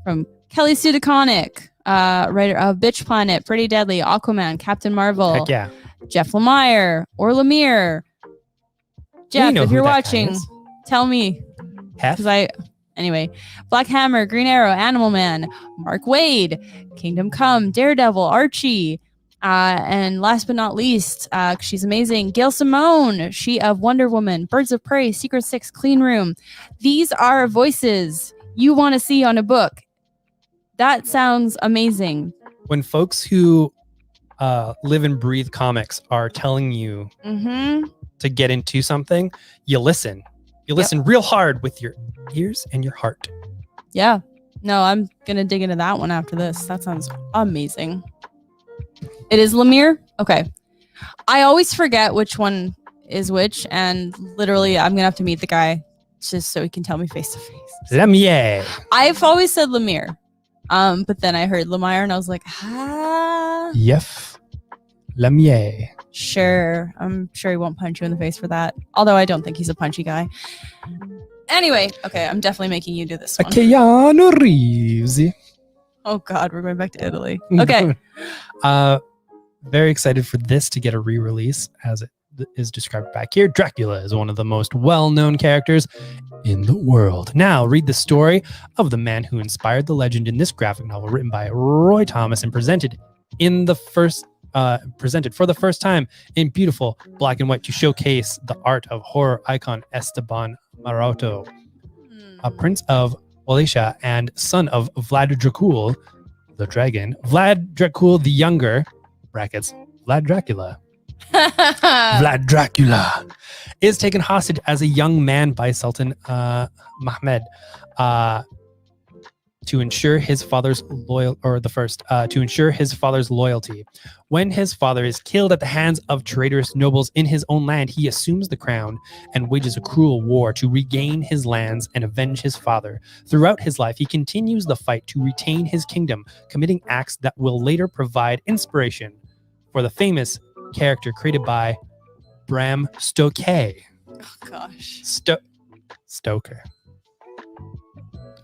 from Kelly Sue DeConnick, writer of Bitch Planet, Pretty Deadly, Aquaman, Captain Marvel. Heck yeah. Jeff Lemire or Lemire. Jeff, if you're watching, tell me. Hef? Because Anyway, Black Hammer, Green Arrow, Animal Man, Mark Wade, Kingdom Come, Daredevil, Archie, and last but not least, she's amazing, Gail Simone, she of Wonder Woman, Birds of Prey, Secret Six, Clean Room. These are voices you want to see on a book. That sounds amazing. When folks who live and breathe comics are telling you to get into something, you listen. You listen real hard with your ears and your heart. Yeah. No, I'm going to dig into that one after this. That sounds amazing. It is Lemire? Okay. I always forget which one is which, and literally I'm going to have to meet the guy just so he can tell me face to face. Lemire. I've always said Lemire. But then I heard Lemire and I was like, Yef. Lemire. Sure. I'm sure he won't punch you in the face for that. Although I don't think he's a punchy guy. Anyway, okay, I'm definitely making you do this one. Keanu Reeves. Oh God, we're going back to Italy. Okay. Very excited for this to get a re-release, as it is described back here. Dracula is one of the most well-known characters in the world. Now, read the story of the man who inspired the legend in this graphic novel written by Roy Thomas and presented for the first time in beautiful black and white to showcase the art of horror icon Esteban Maroto, a prince of Wallachia and son of Vlad Dracul, the dragon. Vlad Dracul the Younger, brackets, Vlad Dracula. Vlad Dracula is taken hostage as a young man by Sultan Mahmed to ensure his father's loyalty. When his father is killed at the hands of traitorous nobles in his own land, he assumes the crown and wages a cruel war to regain his lands and avenge his father. Throughout his life, he continues the fight to retain his kingdom, committing acts that will later provide inspiration for the famous character created by Bram Stoker. Oh gosh. Stoker.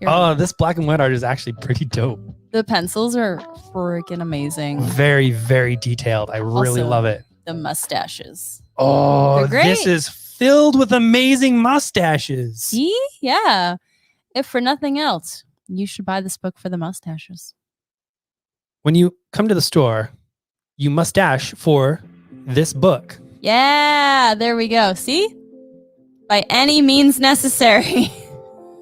Oh, this black and white art is actually pretty dope. The pencils are freaking amazing. Very, very detailed. I really love it. The mustaches. Oh, they're great. This is filled with amazing mustaches. See? Yeah. If for nothing else, you should buy this book for the mustaches. When you come to the store, you mustache for this book. Yeah, there we go. See? By any means necessary.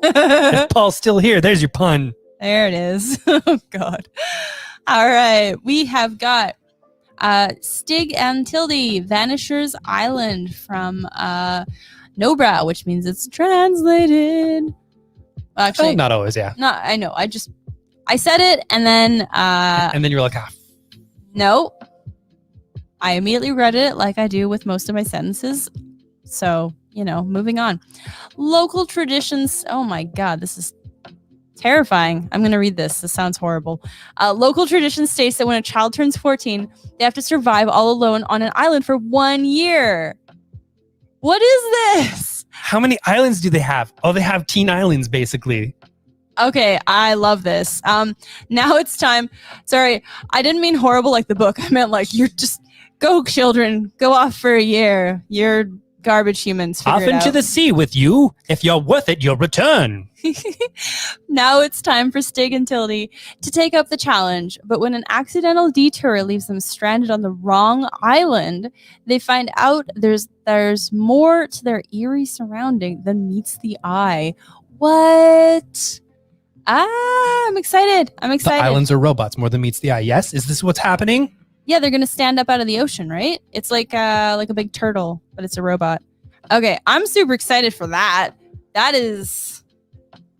If Paul's still here, there's your pun. There it is. Oh, God. All right. We have got Stig and Tilde, Vanisher's Island from Nobra, which means it's translated. Well, actually, not always, yeah. No, I know. I said it, and then... and then you're like, No. I immediately read it like I do with most of my sentences. So, moving on. Local traditions. Oh my God, this is terrifying. I'm going to read this. This sounds horrible. Local tradition states that when a child turns 14, they have to survive all alone on an island for 1 year. What is this? How many islands do they have? Oh, they have teen islands, basically. Okay, I love this. Now it's time. Sorry, I didn't mean horrible like the book. I meant like you're just... Go, children. Go off for a year. You're garbage humans. Off into the sea with you. If you're worth it, you'll return. Now it's time for Stig and Tilde to take up the challenge. But when an accidental detour leaves them stranded on the wrong island, they find out there's more to their eerie surrounding than meets the eye. What? I'm excited. The islands are robots more than meets the eye. Yes? Is this what's happening? Yeah, they're going to stand up out of the ocean, right? It's like a big turtle, but it's a robot. Okay, I'm super excited for that. That is...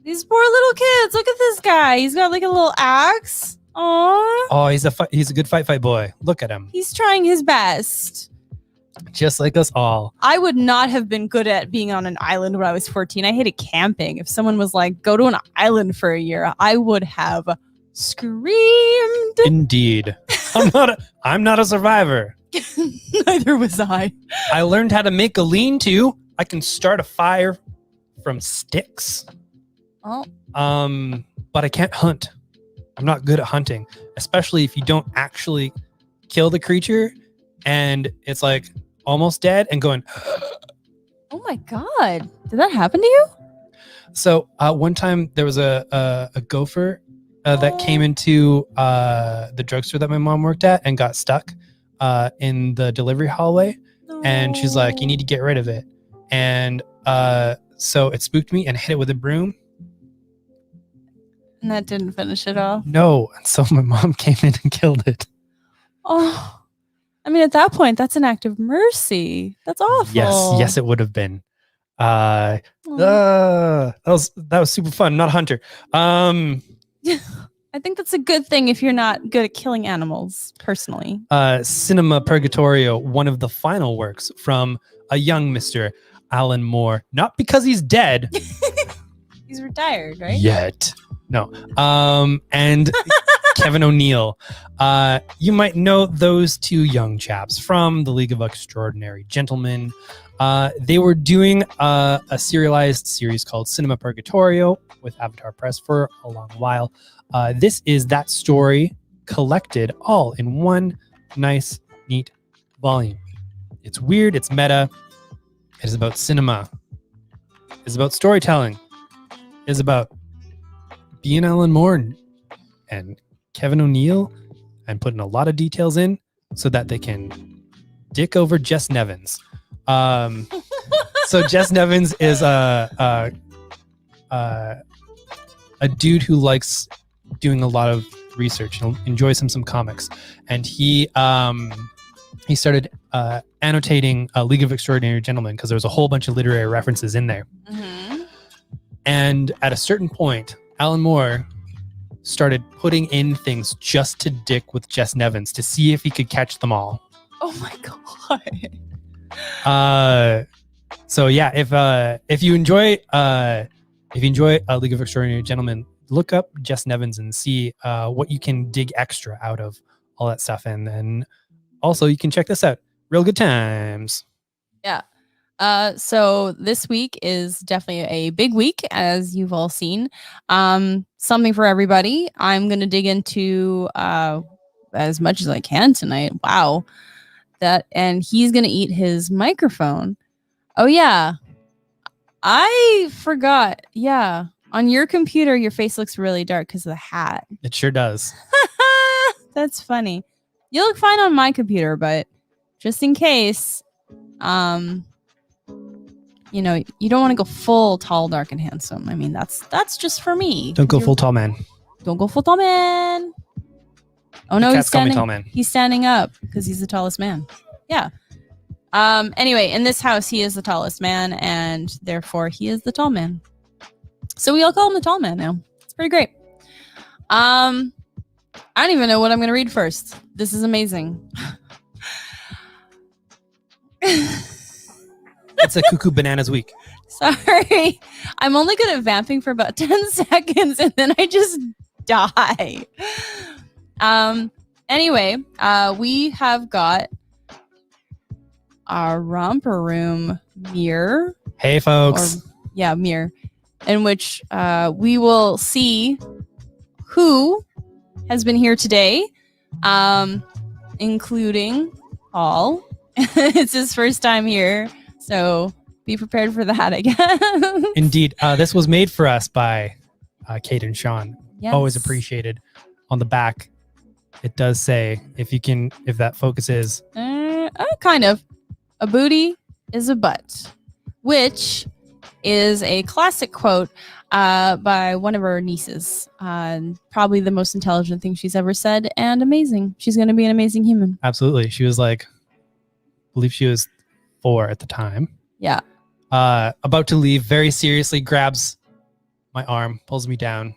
These poor little kids. Look at this guy. He's got like a little axe. Aww. Oh, he's a good fight boy. Look at him. He's trying his best. Just like us all. I would not have been good at being on an island when I was 14. I hated camping. If someone was like, go to an island for a year, I would have screamed. Indeed. I'm not a survivor. Neither was I. I learned how to make a lean-to. I can start a fire from sticks. Oh. But I can't hunt. I'm not good at hunting, especially if you don't actually kill the creature and it's like almost dead and going. Oh my God. Did that happen to you? So one time there was a gopher that came into the drugstore that my mom worked at and got stuck in the delivery hallway. And she's like, you need to get rid of it. And so it spooked me and hit it with a broom. And that didn't finish it off. No. And so my mom came in and killed it. Oh, I mean, at that point, that's an act of mercy. That's awful. Yes, it would have been. That was super fun. Not a hunter. I think that's a good thing if you're not good at killing animals, personally. Cinema Purgatorio, one of the final works from a young Mr. Alan Moore. Not because he's dead. He's retired, right? Yet. No. And Kevin O'Neill. You might know those two young chaps from the League of Extraordinary Gentlemen. They were doing a serialized series called Cinema Purgatorio with Avatar Press for a long while. This is that story collected all in one nice, neat volume. It's weird. It's meta. It is about cinema. It is about storytelling. It is about being Alan Moore and Kevin O'Neill and putting a lot of details in so that they can dick over Jess Nevins. So Jess Nevins is a dude who likes doing a lot of research and enjoys some comics, and he started annotating League of Extraordinary Gentlemen because there was a whole bunch of literary references in there. Mm-hmm. And at a certain point, Alan Moore started putting in things just to dick with Jess Nevins to see if he could catch them all. Oh my god. So yeah, if you enjoy League of Extraordinary Gentlemen, look up Jess Nevins and see what you can dig extra out of all that stuff. And then also you can check this out. Real good times. Yeah. So this week is definitely a big week, as you've all seen. Something for everybody. I'm going to dig into as much as I can tonight. Wow. And he's going to eat his microphone. Oh, yeah. I forgot. Yeah. On your computer, your face looks really dark because of the hat. It sure does. That's funny. You look fine on my computer, but just in case, you know, you don't want to go full tall, dark, and handsome. I mean, that's just for me. Don't go full tall man. Don't go full tall man. Oh no, he's call me standing. tall man. He's standing up because he's the tallest man. Yeah. Anyway, in this house, he is the tallest man, and therefore he is the tall man. So we all call him the tall man now. It's pretty great. I don't even know what I'm going to read first. This is amazing. It's a Cuckoo Bananas week. Sorry. I'm only good at vamping for about 10 seconds and then I just die. Anyway, we have got our romper room mirror. Hey, folks. Mirror. In which we will see who has been here today, including Paul. It's his first time here. So be prepared for that, I guess. Indeed. This was made for us by Kate and Sean. Yes. Always appreciated. On the back, it does say, if that focuses. Kind of. A booty is a butt, which is a classic quote by one of her nieces. Probably the most intelligent thing she's ever said, and amazing. She's going to be an amazing human. Absolutely. She was like, I believe she was 4 at the time. Yeah. About to leave, very seriously grabs my arm, pulls me down,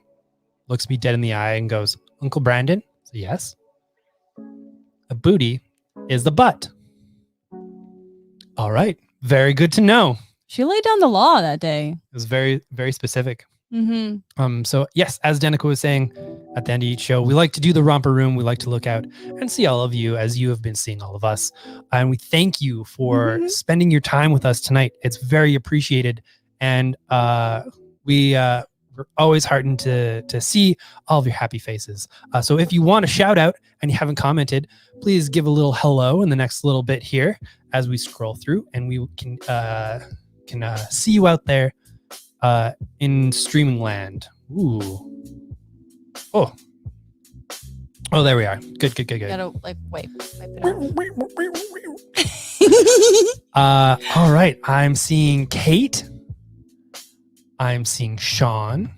looks me dead in the eye and goes, Uncle Brandon? So, yes. A booty is the butt. All right. Very good to know. She laid down the law that day. It was very, very specific. Mm-hmm. So yes, as Danica was saying at the end of each show, we like to do the romper room. We like to look out and see all of you as you have been seeing all of us. And we thank you for spending your time with us tonight. It's very appreciated. And we're always heartened to see all of your happy faces. So if you want a shout out and you haven't commented, please give a little hello in the next little bit here as we scroll through, and we can see you out there in streaming land. Ooh. Oh, there we are. Good. Gotta wipe it off. All right. I'm seeing Kate. I'm seeing Sean.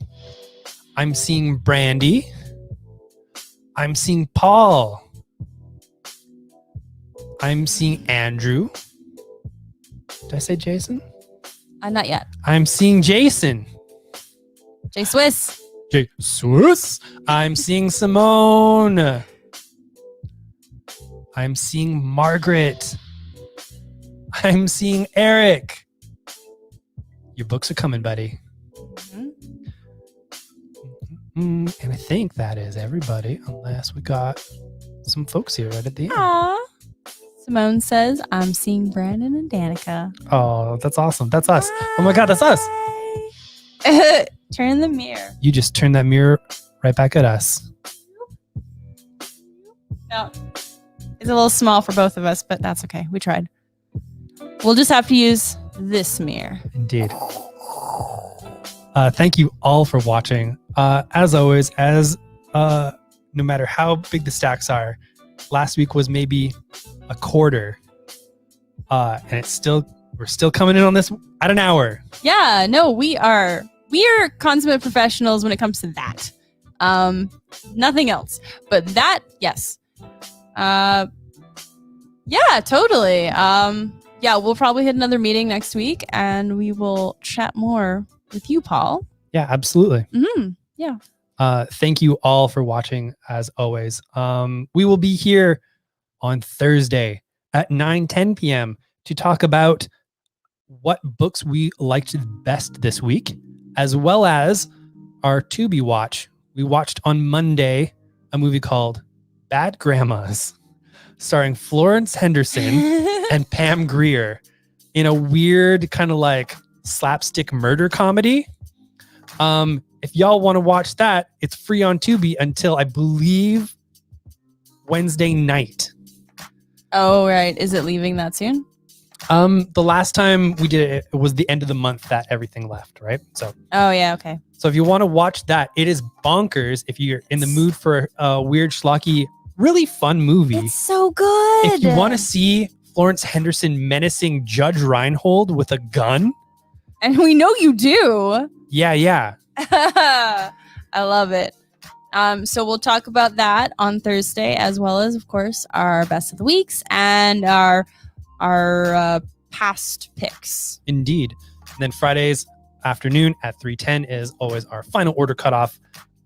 I'm seeing Brandy. I'm seeing Paul. I'm seeing Andrew. Did I say Jason? Not yet. I'm seeing Jason. J Swiss. Swiss. I'm seeing Simone. I'm seeing Margaret. I'm seeing Eric. Your books are coming, buddy. And I think that is everybody, unless we got some folks here right at the end. Aww. Simone says, I'm seeing Brandon and Danica. Oh, that's awesome. That's us. Oh my God, that's us. Turn the mirror. You just turned that mirror right back at us. No. It's a little small for both of us, but that's okay. We tried. We'll just have to use this mirror. Indeed. Thank you all for watching. As always, no matter how big the stacks are, last week was maybe a quarter, and we're still coming in on this at an hour. Yeah, no, we are consummate professionals when it comes to that. Nothing else, but that, yes. Yeah, totally. Yeah, we'll probably hit another meeting next week, and we will chat more with you, Paul. Yeah, absolutely. Mm-hmm. Yeah. Thank you all for watching, as always. We will be here on Thursday at 9:10 p.m. to talk about what books we liked best this week, as well as our Tubi watch. We watched on Monday a movie called Bad Grandmas, starring Florence Henderson and Pam Grier in a weird kind of like slapstick murder comedy. If y'all want to watch that, it's free on Tubi until I believe Wednesday night. Oh, right. Is it leaving that soon? The last time we did it, it was the end of the month that everything left, right? So Oh, yeah. Okay. if you want to watch that, it is bonkers. If you're in the mood for a weird, schlocky, really fun movie. It's so good. If you want to see Florence Henderson menacing Judge Reinhold with a gun. And we know you do. Yeah. I love it. So we'll talk about that on Thursday, as well as, of course, our best of the weeks and our past picks. Indeed. And then Fridays afternoon at 3:10 is always our final order cutoff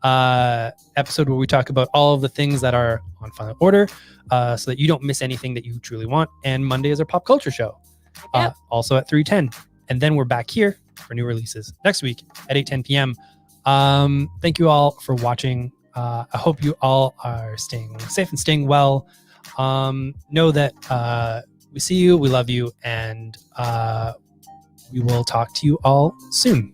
episode, where we talk about all of the things that are on final order, so that you don't miss anything that you truly want. And Monday is our pop culture show, also at 3:10. And then we're back here for new releases next week at 8:10 p.m. Thank you all for watching. I hope you all are staying safe and staying well. Know that we see you, we love you, and we will talk to you all soon.